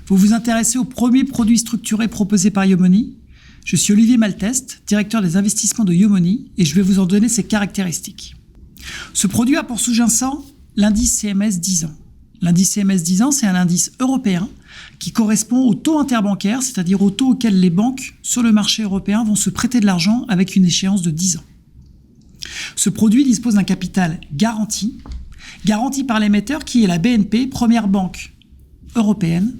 Vous vous intéressez au premier produit structuré proposé par Yomoni. Je suis Olivier Malteste, directeur des investissements de Yomoni, et je vais vous en donner ses caractéristiques. Ce produit a pour sous-jacent l'indice CMS 10 ans. L'indice CMS 10 ans, c'est un indice européen qui correspond au taux interbancaire, c'est-à-dire au taux auquel les banques sur le marché européen vont se prêter de l'argent avec une échéance de 10 ans. Ce produit dispose d'un capital garanti par l'émetteur qui est la BNP, première banque européenne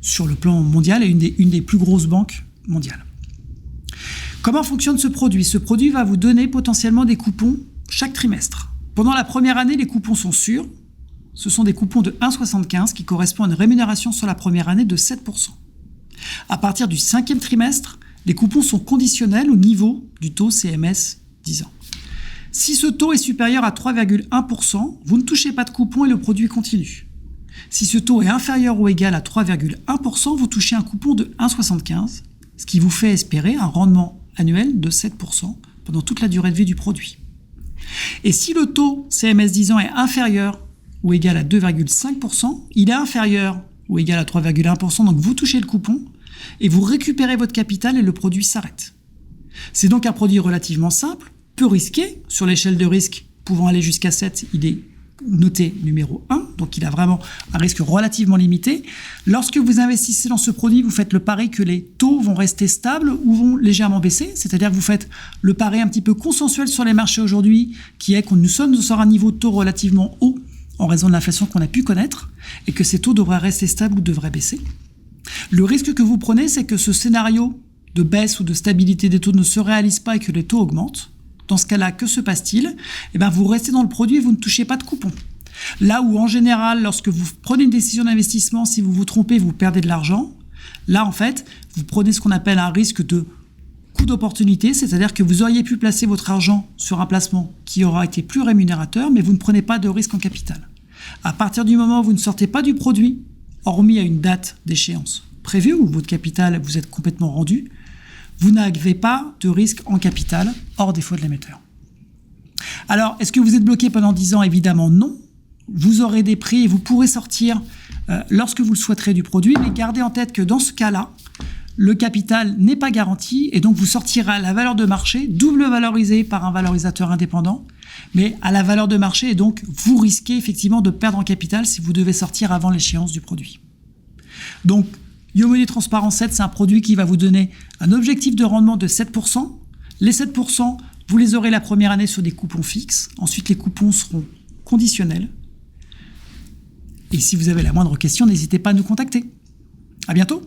sur le plan mondial et une des plus grosses banques mondiales. Comment fonctionne ce produit ? Ce produit va vous donner potentiellement des coupons chaque trimestre. Pendant la première année, les coupons sont sûrs. Ce sont des coupons de 1,75 qui correspondent à une rémunération sur la première année de 7%. À partir du 5e trimestre, les coupons sont conditionnels au niveau du taux CMS 10 ans. Si ce taux est supérieur à 3,1%, vous ne touchez pas de coupon et le produit continue. Si ce taux est inférieur ou égal à 3,1%, vous touchez un coupon de 1,75, ce qui vous fait espérer un rendement annuel de 7% pendant toute la durée de vie du produit. Et si le taux CMS 10 ans est inférieur ou égal à 2,5%, il est inférieur ou égal à 3,1%, donc vous touchez le coupon et vous récupérez votre capital et le produit s'arrête. C'est donc un produit relativement simple, peu risqué, sur l'échelle de risque pouvant aller jusqu'à 7, il est noté numéro 1, donc il a vraiment un risque relativement limité. Lorsque vous investissez dans ce produit, vous faites le pari que les taux vont rester stables ou vont légèrement baisser, c'est-à-dire que vous faites le pari un petit peu consensuel sur les marchés aujourd'hui, qui est qu'on nous sommes sur un niveau de taux relativement haut en raison de l'inflation qu'on a pu connaître, et que ces taux devraient rester stables ou devraient baisser. Le risque que vous prenez, c'est que ce scénario de baisse ou de stabilité des taux ne se réalise pas et que les taux augmentent. Dans ce cas-là, que se passe-t-il ? Vous restez dans le produit et vous ne touchez pas de coupon. Là où, en général, lorsque vous prenez une décision d'investissement, si vous vous trompez, vous perdez de l'argent. Là, en fait, vous prenez ce qu'on appelle un risque de coût d'opportunité, c'est-à-dire que vous auriez pu placer votre argent sur un placement qui aura été plus rémunérateur, mais vous ne prenez pas de risque en capital. À partir du moment où vous ne sortez pas du produit, hormis à une date d'échéance prévue, où votre capital, vous êtes complètement rendu, vous n'avez pas de risque en capital, hors défaut de l'émetteur. Alors, est-ce que vous êtes bloqué pendant 10 ans ? Évidemment non. Vous aurez des prix et vous pourrez sortir lorsque vous le souhaiterez du produit, mais gardez en tête que dans ce cas-là, le capital n'est pas garanti et donc vous sortirez à la valeur de marché, double valorisée par un valorisateur indépendant, mais à la valeur de marché et donc vous risquez effectivement de perdre en capital si vous devez sortir avant l'échéance du produit. Donc, Yomoni Transparence 7, c'est un produit qui va vous donner un objectif de rendement de 7%. Les 7%, vous les aurez la première année sur des coupons fixes. Ensuite, les coupons seront conditionnels. Et si vous avez la moindre question, n'hésitez pas à nous contacter. À bientôt.